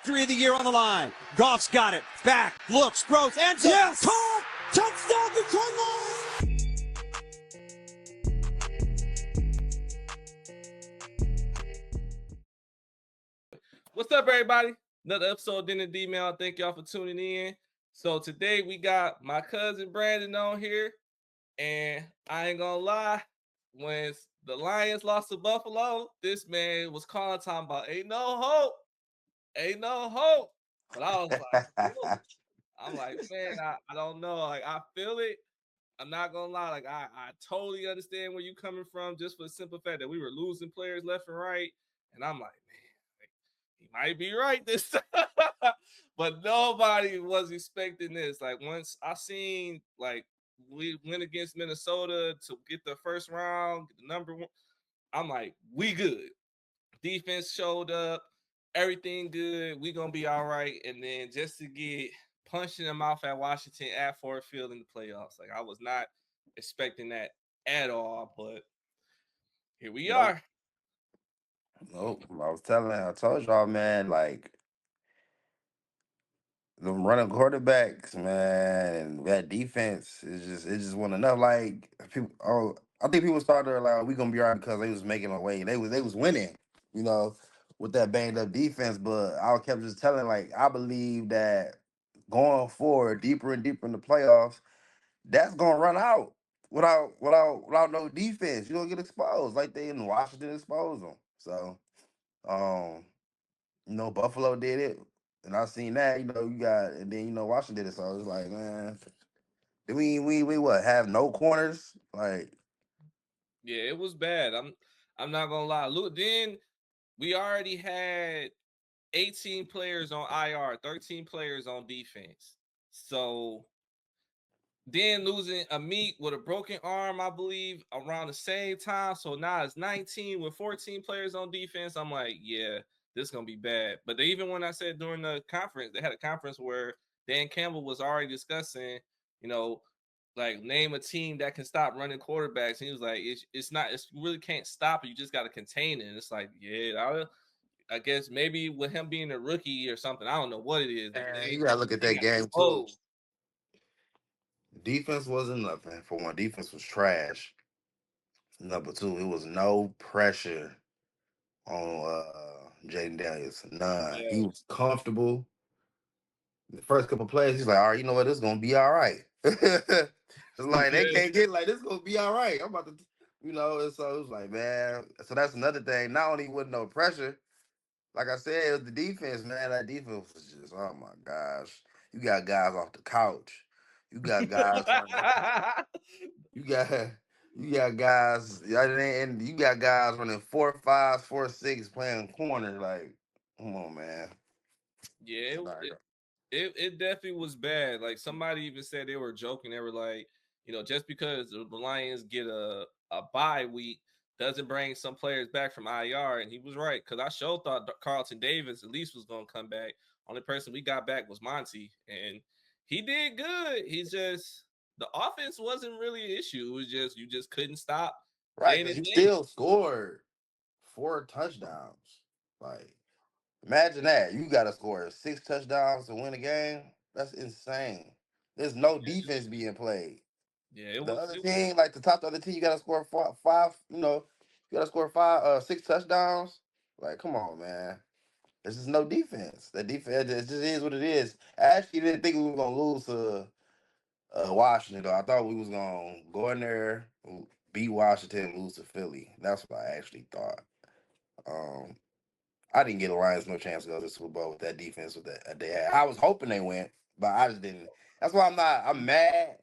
victory of the year on the line. Goff's got it. Back, looks, throws, and yes! Caught! Touchdown Detroit Lions! What's up, everybody? Another episode of Dinner D-Mail. Thank y'all for tuning in. So today we got my cousin Brandon on here. And I ain't gonna lie, when the Lions lost to Buffalo, this man was calling time about ain't no hope. Ain't no hope. But I was like, I'm like, man, I don't know. Like, I feel it. I'm not gonna lie. Like, I totally understand where you coming from, just for the simple fact that we were losing players left and right. And I'm like, man, like, he might be right this time. But nobody was expecting this. Like, once I seen, like, we went against Minnesota to get the first round, the number one, I'm like, we good. Defense showed up, everything good. We gonna be all right. And then just to get punched in the mouth at Washington at Ford Field in the playoffs, like I was not expecting that at all. But here we are. Nope. I told y'all, man, like them running quarterbacks, man, and that defense it just wasn't enough. Like people, I think people started like, we gonna be all right because they was making a way. They was winning, you know, with that banged up defense. But I kept just telling, like, I believe that going forward, deeper and deeper in the playoffs, that's gonna run out without no defense. You don't get exposed like they in Washington exposed them. So, Buffalo did it, and I seen that. You got, and then Washington did it. So it's like, man, did we what have no corners? Like, Yeah, it was bad. I'm not gonna lie. Look, then we already had 18 players on IR, 13 players on defense. So then losing a meat with a broken arm, I believe, around the same time. So now it's 19 with 14 players on defense. I'm like, yeah, this is gonna be bad. But even when I said during the conference, they had a conference where Dan Campbell was already discussing, like name a team that can stop running quarterbacks. And he was like, it's not, you really can't stop it. You just got to contain it. And it's like, yeah, I guess maybe with him being a rookie or something, I don't know what it is. you gotta look at that game too. Old. Defense wasn't nothing. For one, defense was trash. Number two, it was no pressure on Jaden Daniels. None. Yeah. He was comfortable. The first couple plays, he's like, all right, you know what, this is gonna be all right. It's like they can't get like this is gonna be all right. I'm about to, and so it was like, man. So that's another thing. Not only with no pressure, like I said, it was the defense, man. That defense was just, oh my gosh. You got guys off the couch. You got guys you got guys, and you got guys running 4.5, 4.6, playing corner. Like, come on, man. Yeah, it definitely was bad. Like somebody even said they were joking. They were like, just because the Lions get a bye week doesn't bring some players back from IR. And he was right, because I sure thought Carlton Davis at least was going to come back. Only person we got back was Monty, and he did good. He's just, the offense wasn't really an issue. It was just you just couldn't stop. Right, because you still scored 4 touchdowns. Like, imagine that. You got to score 6 touchdowns to win a game. That's insane. There's no defense being played. Yeah, The other team, like the top of the other team, you got to score five. You got to score 6 touchdowns. Like, come on, man. There's just no defense. The defense, it just is what it is. I actually didn't think we were gonna lose to Washington, though. I thought we was gonna go in there, beat Washington, and lose to Philly. That's what I actually thought. Um, I didn't get the Lions no chance to go to the Super Bowl with that defense that they had. I was hoping they went, but I just didn't. That's why I'm mad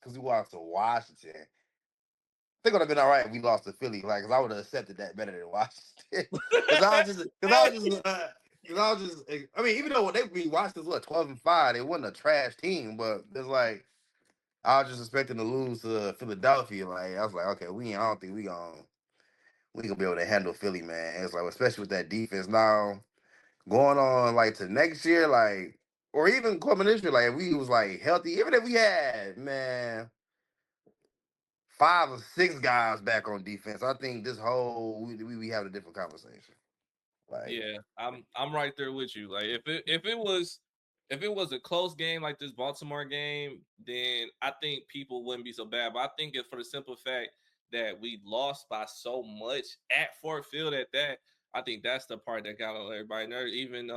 because we lost to Washington. I think it would have been all right if we lost to Philly, like, because I would have accepted that better than Washington. I mean, even though we Washington's 12-5, they wasn't a trash team, but it's like I was just expecting to lose to Philadelphia. Like, I was like, okay, I don't think we gonna be able to handle Philly, man. It's like, especially with that defense now going on, like, to next year, like, or even coming this year, like, if we was like healthy, even if we had, man, 5 or 6 guys back on defense, I think this whole we have a different conversation. Like, Yeah, I'm right there with you. Like if it was a close game like this Baltimore game, then I think people wouldn't be so bad. But I think it's for the simple fact that we lost by so much at Fort Field at that. I think that's the part that got on everybody nerves. Even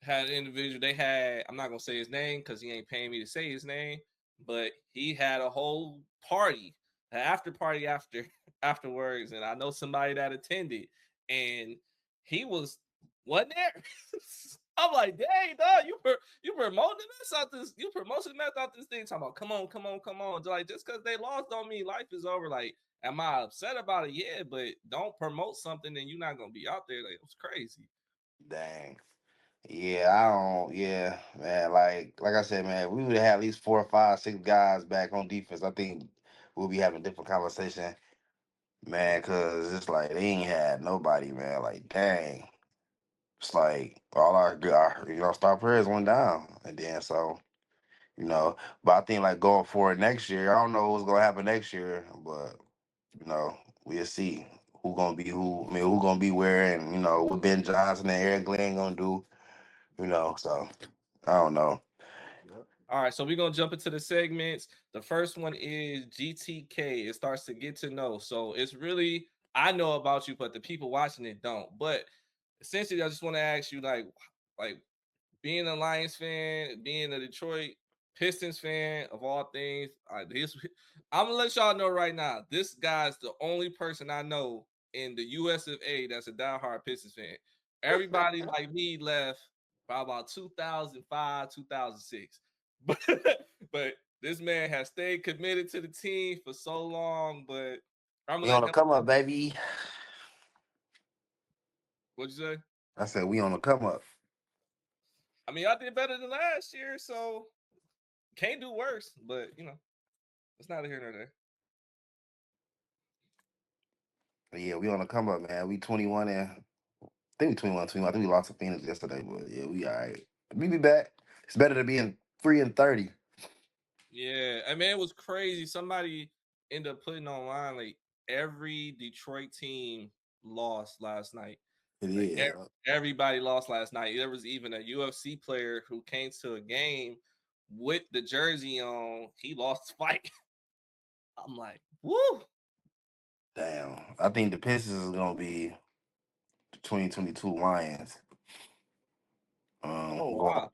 had an individual they had, I'm not gonna say his name because he ain't paying me to say his name, but he had a whole party, an after party afterwards, and I know somebody that attended, and he wasn't there. I'm like, dang, dog, you promoting this out this, you promoting that out this thing, talking about come on, come on, come on. Like just because they lost don't mean life is over. Like, am I upset about it? Yeah, but don't promote something and you're not gonna be out there. Like it was crazy. dang. Yeah, I don't. Yeah, man. Like I said, man, we would have had at least 4 or 5, 6 guys back on defense. I think we'll be having a different conversation, man. Cause it's like they ain't had nobody, man. Like, dang. It's like all our star players went down, and then so you know. But I think like going forward next year, I don't know what's gonna happen next year, but you know we'll see who gonna be who. I mean, who gonna be where, and what Ben Johnson and Eric Glenn gonna do. So I don't know. All right, so we're gonna jump into the segments. The first one is GTK. It starts to get to know. So it's really I know about you, but the people watching it don't. But essentially, I just want to ask you, like being a Lions fan, being a Detroit Pistons fan of all things. I'm gonna let y'all know right now. This guy's the only person I know in the US of A that's a diehard Pistons fan. Everybody like me left by about 2005, 2006. But but this man has stayed committed to the team for so long. But I'm gonna We let on the him. come up, baby. What'd you say? I said we on the come up. I mean, I did better than last year, so can't do worse. But it's neither here nor there. Yeah, we on the come up, man. We 21 and I think we 21, 21. I think we lost to Phoenix yesterday, but yeah, we all right. We be back. It's better to be in 3-30. Yeah, I mean, it was crazy. Somebody ended up putting online like every Detroit team lost last night. It Like is. everybody lost last night. There was even a UFC player who came to a game with the jersey on. He lost the fight. I'm like, woo. Damn. I think the Pistons is gonna be the 2022 Lions. Oh Going wow.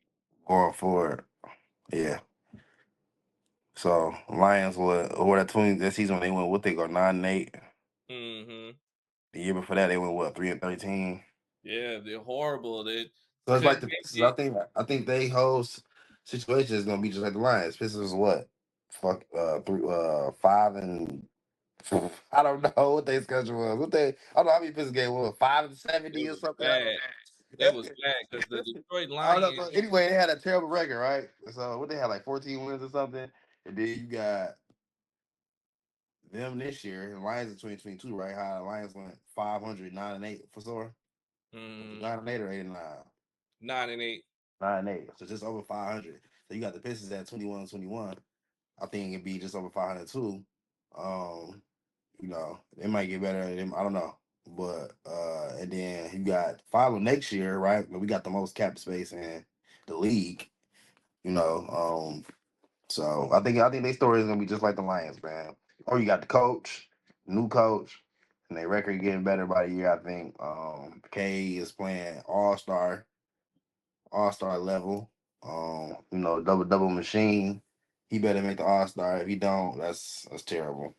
going forward. Yeah. So Lions would or that season they went what they go 9-8. Mm-hmm. The year before that they went what 3-13. Yeah, they're horrible. They So it's like couldn't the make Pistons. it. I think they host situation is gonna be just like the Lions. Pistons what? Fuck 5 and I don't know what their schedule was. I don't know how many Pistons game was 5-70 It or was something. I bad. It was bad because the Detroit I don't know. Lions. But anyway, they had a terrible record, right? So what they had like 14 wins or something, and then you got them this year. And Lions in 2022, right? How the Lions went 500, 9-8 for sure. Was it Mm, 9-8 or 8-9? 9-8. 9-8. So just over 500. So you got the Pistons at 21-21. I think it'd be just over 500 too. Um, they might get better at them. I don't know. But and then you got follow next year, right? We got the most cap space in the league, you know. So I think their story is gonna be just like the Lions, man. Or you got the coach, new coach, and their record getting better by the year. I think K is playing all star level. Double double machine. He better make the all star. If he don't, that's terrible.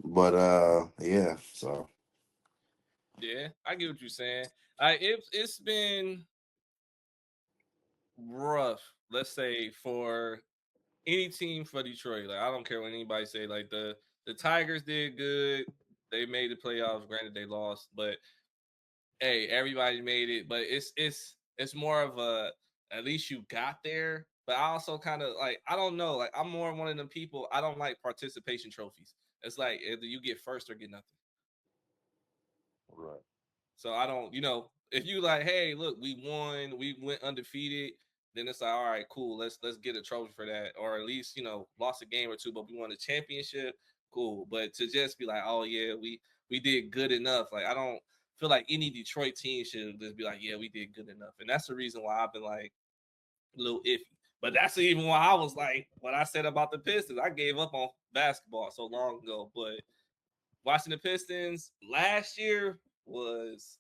But yeah. So Yeah, I get what you're saying. It's been rough, let's say, for any team for Detroit. Like I don't care what anybody say. Like the Tigers did good. They made the playoffs. Granted, they lost, but hey, everybody made it. But it's more of a at least you got there. But I also kind of like I don't know. Like I'm more one of them people. I don't like participation trophies. It's like either you get first or get nothing. right. So I don't, if you like, hey, look, we won, we went undefeated, then it's like, all right, cool, let's get a trophy for that, or at least lost a game or two, but we won a championship, cool. But to just be like, oh yeah, we did good enough, like I don't feel like any Detroit team should just be like, yeah, we did good enough. And that's the reason why I've been like a little iffy. But that's even why I was like, what I said about the Pistons. I gave up on basketball so long ago. But watching the Pistons last year was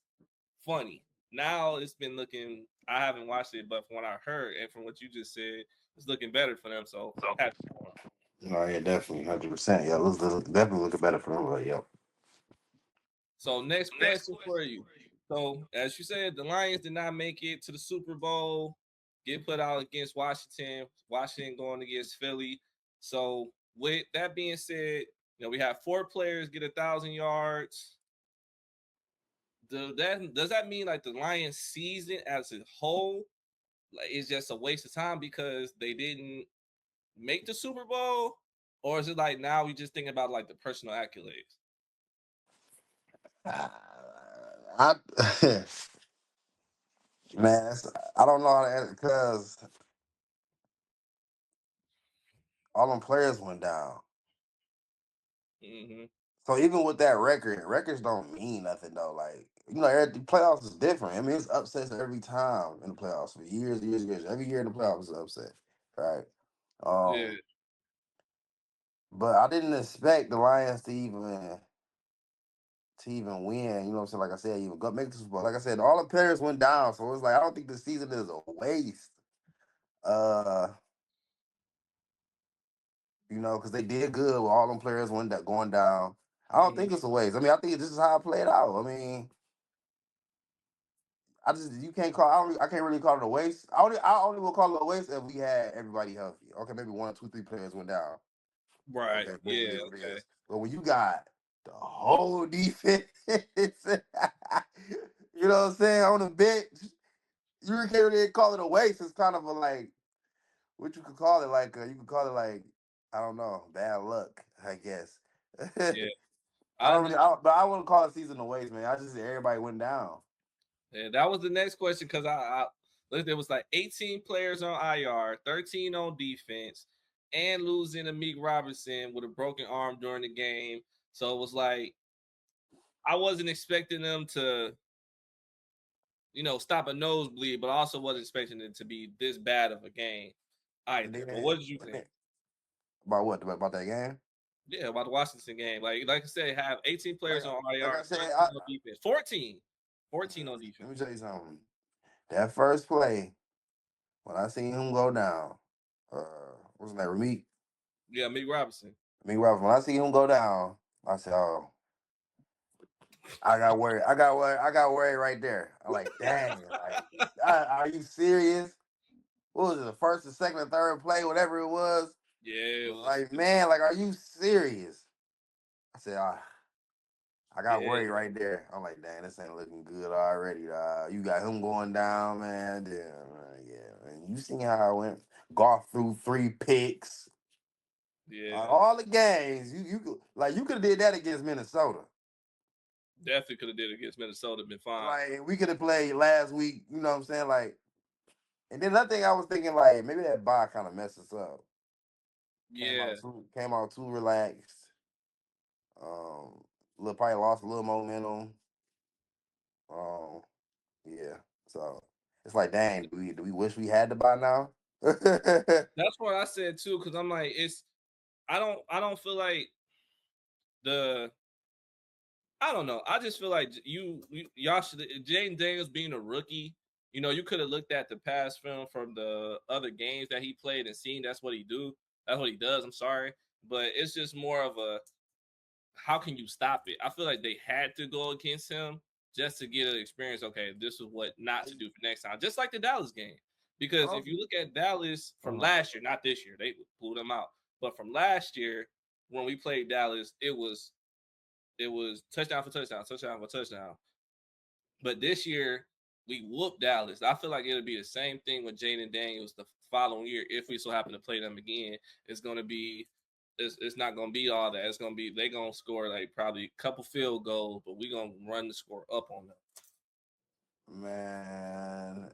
funny. Now it's been looking, I haven't watched it, but from what I heard and from what you just said, it's looking better for them. So happy for them. No, yeah, definitely, 100%. Yeah, definitely looking better for them. But yep. So next question for you. So as you said, the Lions did not make it to the Super Bowl, get put out against Washington. Washington going against Philly. So with that being said, we have 4 players get 1,000 yards. Does that mean like the Lions season as a whole like is just a waste of time because they didn't make the Super Bowl? Or is it like now we just thinking about like the personal accolades? I man, I don't know how to answer because all them players went down. Mm-hmm. So even with that records don't mean nothing though. Like the playoffs is different. I mean, it's upsets every time in the playoffs for years, years, years. Every year in the playoffs is an upset, right? Yeah. Um, but I didn't expect the Lions to even win. You know what I'm saying? Like I said, even go make the Super Bowl. Like I said, all the players went down, so it's like I don't think the season is a waste. Uh, because they did good with all them players going down. I don't Mm-hmm. think it's a waste. I mean, I think this is how it played out. I mean, you can't call. I can't really call it a waste. I only will call it a waste if we had everybody healthy. Okay, maybe one, two, three players went down. Right. Okay, boom, it Yeah. is what it Okay. is. But when you got the whole defense, you know what I'm saying, on the bench, you can't really call it a waste. It's kind of a like what you could call it. Like you could call it like I don't know, bad luck. I guess. Yeah. I I don't understand. really, but I wouldn't call it season a waste, man. I just said everybody went down. Yeah, that was the next question because I looked. There was like 18 players on IR, 13 on defense, and losing to Meek Robinson with a broken arm during the game. So it was like I wasn't expecting them to, stop a nosebleed, but I also wasn't expecting it to be this bad of a game And either. But then, what did you think? about what? About that game? Yeah, about the Washington game. Like I said, have 18 Like, players on like IR, I said, 13 on defense, 14 on let defense. me tell you something. That first play, when I seen him go down, what's his name? Yeah, Meek Robinson. Ramik Robinson. When I see him go down, I said, "Oh, I got worried. I got worried. I got worried right there." I'm like, "Dang! Like, are you serious? What was it? The first, the second, or third play, whatever it was? Yeah, it was. Like, man, like, are you serious?" I said, I got Yeah, worried right there. I'm like, dang, this ain't looking good already. You got him going down, man. Damn, man, yeah, man. You seen how I went? Golf through 3 picks. yeah. All the games. You could have did that against Minnesota. Definitely could have did it against Minnesota, been fine. Like we could have played last week. You know what I'm saying? Like, and then another thing I was thinking, like maybe that bye kind of messed us up. Yeah, Came out too relaxed. Probably lost a little momentum. Um, yeah. So it's like, dang, do we wish we had to buy now? that's what I said too. Because I'm like, I don't feel like the. I don't know. I just feel like y'all should Jaden Daniels being a rookie. You could have looked at the past film from the other games that he played and seen that's what he do. That's what he does. I'm sorry, but it's just more of a how can you stop it? I feel like they had to go against him just to get an experience. Okay, this is what not to do for next time. Just like the Dallas game, because if you look at Dallas from last year, not this year, they blew them out, but from last year when we played Dallas, it was touchdown for touchdown, touchdown for touchdown. But this year we whooped Dallas. I feel like it'll be the same thing with Jaden Daniels the following year if we so happen to play them again. It's gonna be it's not gonna be all that. It's gonna be they gonna score like probably a couple field goals, but we gonna run the score up on them. Man,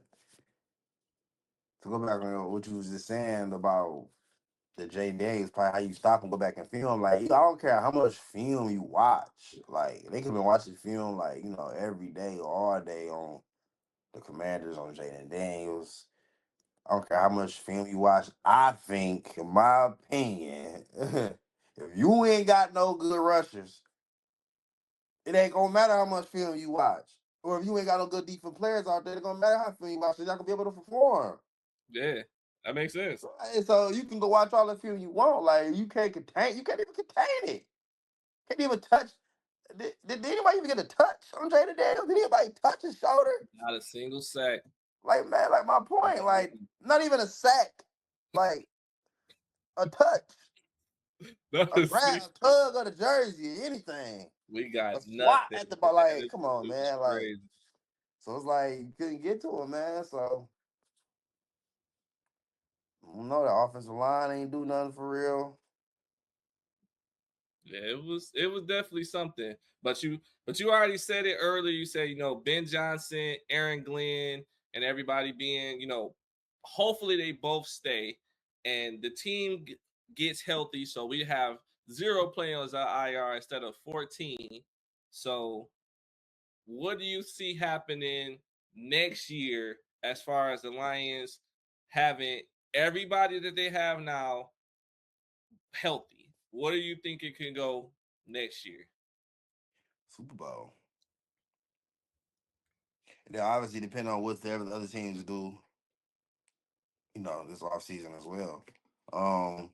to go back on what you was just saying about the Jay Daniels probably how you stop and go back and film. Like I don't care how much film you watch. Like they could been watching film like every day or all day on the Commanders on Jaden Daniels. I don't care how much film you watch. I think, in my opinion, if you ain't got no good rushers, it ain't gonna matter how much film you watch. Or if you ain't got no good defensive players out there, it gonna matter how film you watch. They're not gonna be able to perform. Yeah, that makes sense. So you can go watch all the film you want. Like you can't contain. You can't even contain it. Can't even touch. Did anybody even get a touch on Jaden Daniels? Did anybody touch his shoulder? Not a single sack. Like man, like my point. Like not even a sack. Like a touch. Not A a grab, single. tug of the jersey, anything. We got A swat nothing. at the ball. Man. Like, It come on, was man. Like, crazy. so it's like you couldn't get to him, man. So I don't know, the offensive line ain't do nothing for real. Yeah, it was definitely something. But you already said it earlier. You said, Ben Johnson, Aaron Glenn, and everybody being, hopefully they both stay and the team gets healthy. So we have 0 players at IR instead of 14. So what do you see happening next year as far as the Lions having everybody that they have now healthy? What do you think it can go next year? Super Bowl. And then obviously depending on what the other teams do, this offseason as well. Um,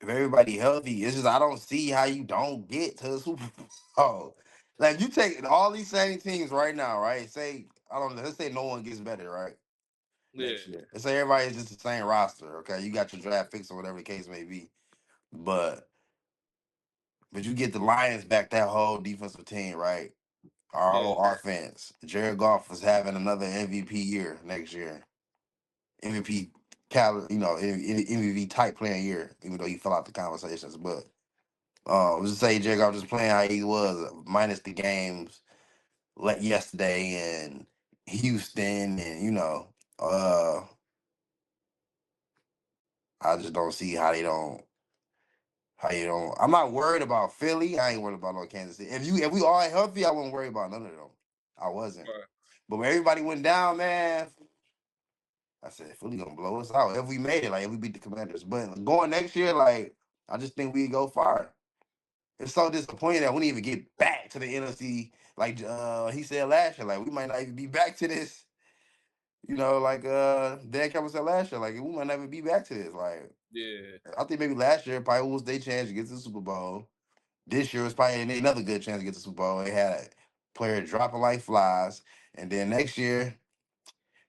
if everybody healthy, it's just I don't see how you don't get to the Super Bowl. Like you take all these same teams right now, right? Say I don't know, let's say no one gets better, right? Yeah, Next year. Let's say everybody's just the same roster, okay? You got your draft picks or whatever the case may be. But you get the Lions back that whole defensive team, right? Our yeah, whole offense. Jared Goff is having another MVP year next year. MVP MVP type playing year, even though he fell out the conversations. But let's just say Jared Goff just playing how he was, minus the games like yesterday and Houston, and I just don't see how they don't. How you don't? I'm not worried about Philly. I ain't worried about no Kansas City. If we all healthy, I wouldn't worry about none of them. I wasn't. right. But when everybody went down, man, I said Philly gonna blow us out if we made it. Like if we beat the Commanders. But going next year, like I just think we go far. It's so disappointing that we didn't even get back to the NFC. Like he said last year, like we might not even be back to this. Like Dan Campbell said last year, like we might not even be back to this. Like Yeah, I think maybe last year probably was their chance to get to the Super Bowl. This year was probably another good chance to get to the Super Bowl. They had a player dropping like flies. And then next year,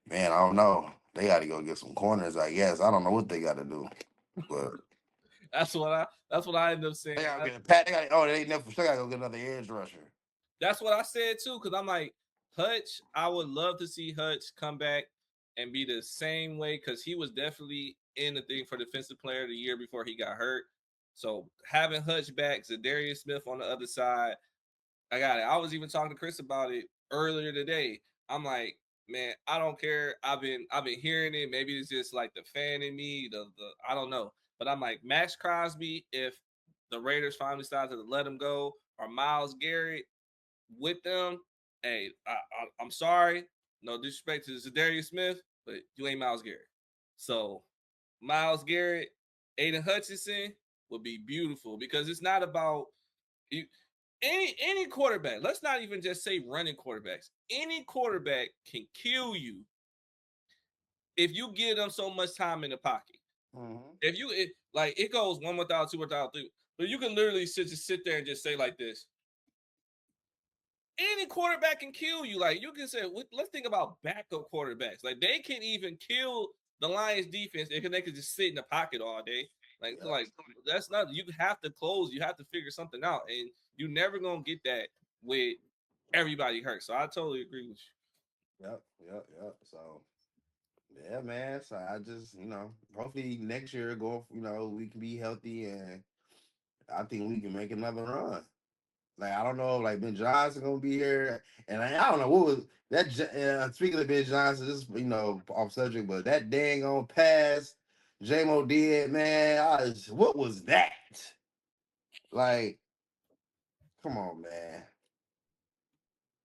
man, I don't know. They got to go get some corners, I guess. I don't know what they got to do. But that's what I ended up they saying. got to get a pat. They never sure got to go get another edge rusher. That's what I said too, because I'm like, Hutch, I would love to see Hutch come back and be the same way, because he was definitely in the thing for defensive player of the year before he got hurt. So having Hutch back, Zadarius Smith on the other side, I got it. I was even talking to Chris about it earlier today. I'm like, man, I don't care. I've been hearing it. Maybe it's just like the fan in me, the I don't know. But I'm like, Max Crosby, if the Raiders finally decide to let him go, or Miles Garrett with them, hey, I'm sorry, no disrespect to Zadarius Smith, but you ain't Miles Garrett. So Miles Garrett, Aiden Hutchinson would be beautiful, because it's not about you. Any quarterback. Let's not even just say running quarterbacks. Any quarterback can kill you if you give them so much time in the pocket. Mm-hmm. If you like, it goes one without, two without, three, but you can literally just sit there and just say like this. Any quarterback can kill you. Like you can say, let's think about backup quarterbacks. Like they can even kill the Lions defense because they can just sit in the pocket all day. Yep. Like that's not. You have to close. You have to figure something out, and you're never gonna get that with everybody hurt. So I totally agree with Yep. So, yeah, man. So I just, hopefully next year, we can be healthy and I think we can make another run. Like I don't know, like Ben Johnson gonna be here, and I don't know what was that. Speaking of Ben Johnson, this off subject, but that dang on pass J-Mo did, man. What was that? Like, come on, man.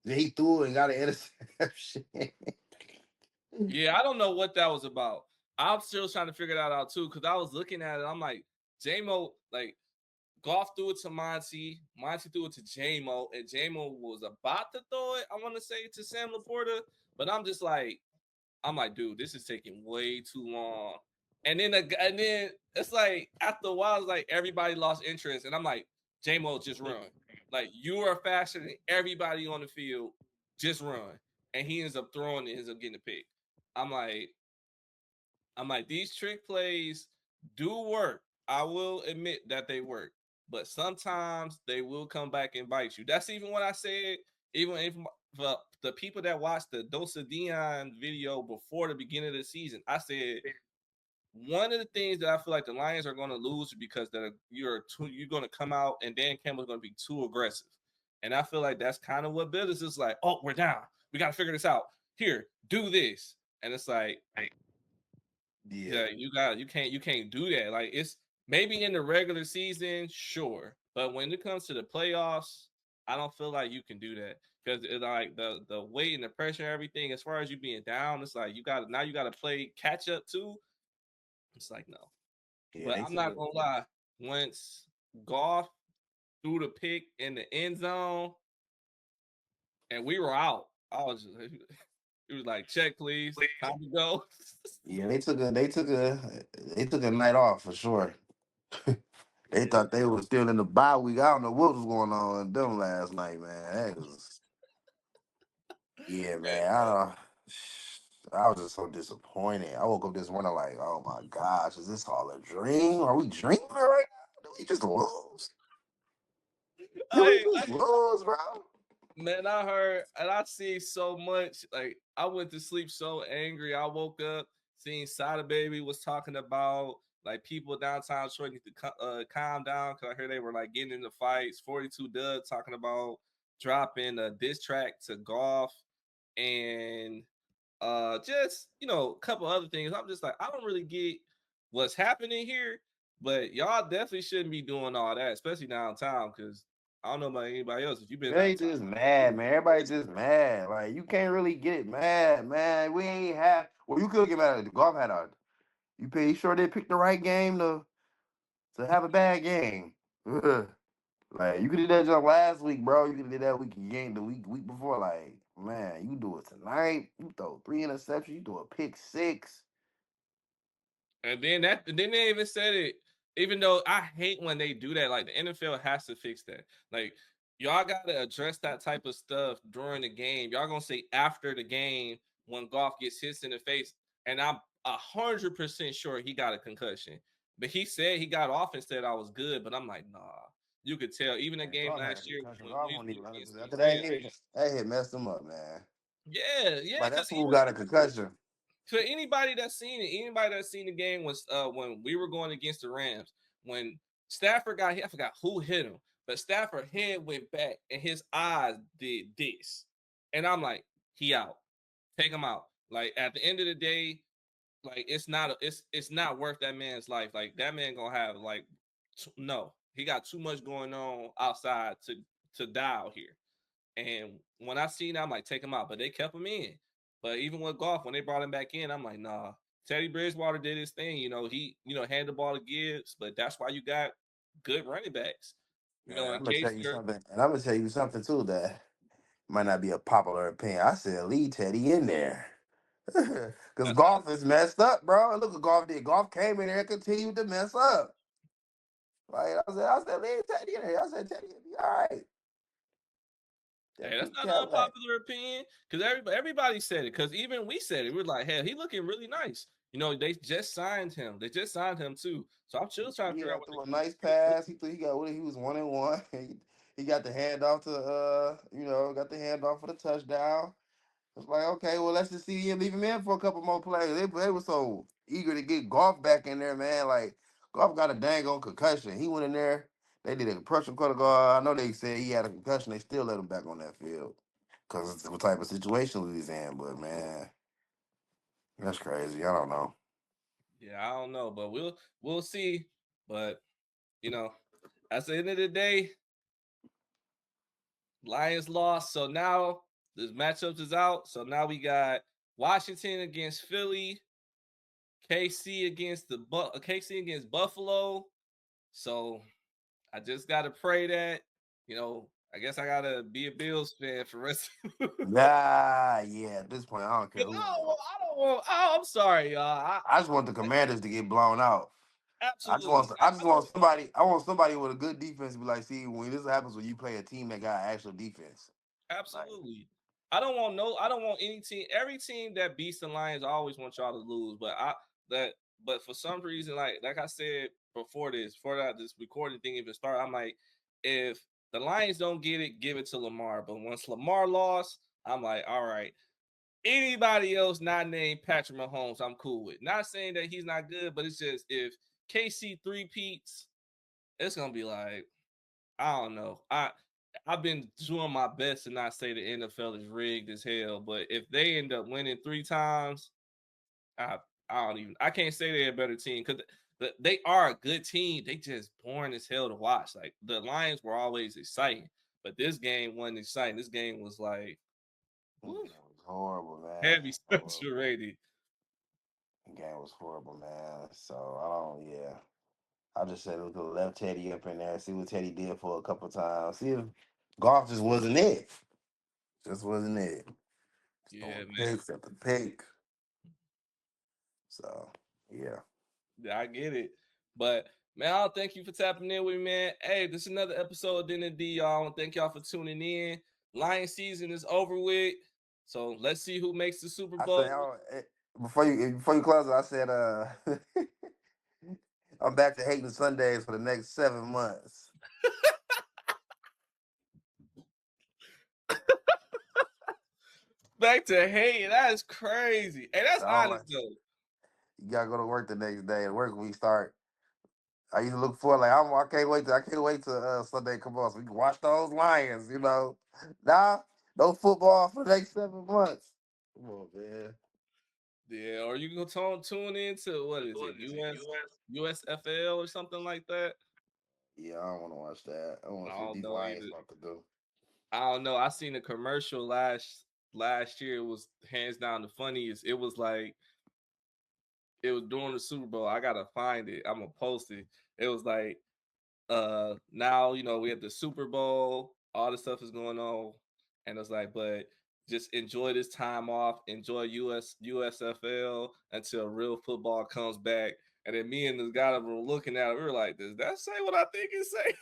He threw it and got an interception. Yeah, I don't know what that was about. I'm still trying to figure that out too, because I was looking at it. I'm like, J-Mo, like, Goff threw it to Monty. Monty threw it to J-Mo, and J-Mo was about to throw it, I want to say, to Sam Laporta. But I'm like, dude, this is taking way too long. And then it's like after a while, it's like everybody lost interest, and I'm like, J-Mo, just run. Like you are faster than everybody on the field. Just run. And he ends up throwing it, ends up getting a pick. I'm like, these trick plays do work. I will admit that they work, but sometimes they will come back and bite you. That's even what I said. Even if the people that watched the Dosa Dion video before the beginning of the season, I said one of the things that I feel like the Lions are going to lose because you're going to come out and Dan Campbell's going to be too aggressive, and I feel like that's kind of what Bills is like. Oh, we're down. We got to figure this out. Here, do this, and it's like. Yeah, you can't do that. Like it's maybe in the regular season, sure, but when it comes to the playoffs, I don't feel like you can do that because like the weight and the pressure, and everything. As far as you being down, it's like you got to play catch up too. It's like no, Yeah, but they I'm took not it. gonna lie. Once Goff threw the pick in the end zone and we were out, I was just it was like check please, time to go. Yeah, they took a night off for sure. They Yeah. thought they was still in the bye week. I don't know what was going on with them last night, man. Yeah, man. I was just so disappointed. I woke up this morning like, oh my gosh, is this all a dream? Are we dreaming right now? Did we just lose? Did we I just lose, bro? Man, I heard and I see so much. Like I went to sleep so angry. I woke up seeing Sada Baby was talking about like people downtown Detroit need to calm down because I heard they were like getting into fights. 42 Doug talking about dropping a diss track to Golf and just a couple other things. I'm just like I don't really get what's happening here, but y'all definitely shouldn't be doing all that, especially downtown because I don't know about anybody else. If you've been They downtown, just mad, man. Everybody just mad. Like you can't really get it mad, man. We ain't have. Well, you could get mad at the golf had a. You sure they picked the right game to have a bad game. Ugh. Like you could have did that jump last week, bro. You could have did that game the week before. Like man, you do it tonight. You throw 3 interceptions. You do a pick six. and then they even said it. Even though I hate when they do that, like the NFL has to fix that. Like y'all got to address that type of stuff during the game. Y'all gonna say after the game when Golf gets hit in the face, and I'm 100% sure he got a concussion. But he said he got off and said I was good. But I'm like, nah. You could tell. Even the Man, game golf had a last year concussion. when Golf we won't were even 100. against the After Rams. that hit messed him up, man. Yeah, yeah. Like Because that's who got a concussion. for anybody that's seen it, anybody that's seen the game was when we were going against the Rams, when Stafford got hit, I forgot who hit him, but Stafford head went back and his eyes did this. And I'm like, he out. Take him out. Like at the end of the day, like it's not worth that man's life. Like that man gonna have like no, he got too much going on outside to die out here. And when I seen that, I'm like, take him out. But they kept him in. But even with Golf, when they brought him back in, I'm like, nah. Teddy Bridgewater did his thing. He, hand the ball to Gibbs, but that's why you got good running backs. Man, In I'm gonna case tell you you're something, and I'm gonna tell you something too that might not be a popular opinion. I said leave Teddy in there. Because that's not golf is messed up, bro. And look what golf did. Golf came in there and continued to mess up. Like I said, leave Teddy in there. I said Teddy will be all right. hey, Just that's keep not Cat an away. unpopular opinion because everybody said it. Because even we said it. We're like, hell, he looking really nice. They just signed him. They just signed him too. So I'm still trying to figure out what Threw a they're nice pass. He got what he was 1-1. He got the handoff to got the handoff for the touchdown. It's like, okay, well, let's just see him leave him in for a couple more plays. They were so eager to get Golf back in there, man. Like, Golf got a dang on concussion. He went in there. They did a pressure protocol. I know they said he had a concussion. They still let him back on that field because it's the type of situation we was in. But, man, that's crazy. I don't know. Yeah, I don't know, but we'll see. But you know, at the end of the day, Lions lost. So now this matchups is out. So now we got Washington against Philly, KC against Buffalo. So I just gotta pray that, I guess I gotta be a Bills fan for the rest. Yeah. At this point, I don't care Because who. I'm sorry, y'all. I just want the Commanders to get blown out. Absolutely. I just want somebody. I want somebody with a good defense to be like, see, when this happens, when you play a team that got actual defense. Like, Absolutely. I don't want any team. Every team that beats the Lions, I always want y'all to lose. But for some reason, like I said before that this recording thing even started, I'm like, if the Lions don't get it, give it to Lamar. But once Lamar lost, I'm like, all right. Anybody else not named Patrick Mahomes, I'm cool with. Not saying that he's not good, but it's just if KC three-peats, it's gonna be like, I don't know. I've been doing my best to not say the NFL is rigged as hell, but if they end up winning 3 times, I I can't say they're a better team because they are a good team. They just boring as hell to watch. Like the Lions were always exciting, but this game wasn't exciting. This game was like this game was horrible, man. heavy saturated. The game was horrible, man. So yeah. I just said we could have left Teddy up in there, see what Teddy did for a couple times. See if golf just wasn't it. Just wasn't it. Yeah, Throwing man. picks after pick. So yeah. I get it. But man, I'll thank you for tapping in with me, man. Hey, this is another episode of Dinner D, y'all. I want to thank y'all for tuning in. Lion season is over with. So let's see who makes the Super I Bowl. said before you close it, I said I'm back to hating Sundays for the next 7 months. Back to hate. That is crazy. Hey, that's I don't honest like, though. you gotta go to work the next day. Work week start. I used to look for I can't wait till Sunday come on so we can watch those Lions. Nah, no football for the next 7 months. Come on, man. Yeah, or you can tune into what is it? USFL or something like that. Yeah, I don't want to watch that. I want I to see what don't these know Lions either. about to do. I don't know. I seen a commercial last year. It was hands down the funniest. It was like it was during the Super Bowl. I gotta find it. I'm gonna post it. It was like now we have the Super Bowl, all the stuff is going on, and it's like, but just enjoy this time off, enjoy USFL until real football comes back. And then me and this guy were looking at it, we were like, does that say what I think it say?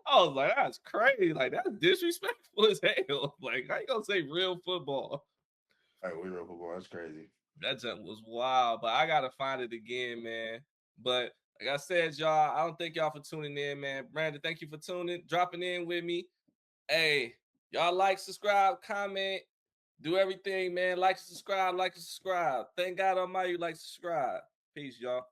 I was like, that's crazy. Like, that's disrespectful as hell. Like, how you gonna say real football? All right, we real football. That's crazy. That jump was wild, but I gotta find it again, man. But like I said, y'all, I don't thank y'all for tuning in, man. Brandon, thank you for dropping in with me. Hey, y'all like, subscribe, comment, do everything, man. Like, subscribe. Thank God Almighty you like, subscribe. Peace, y'all.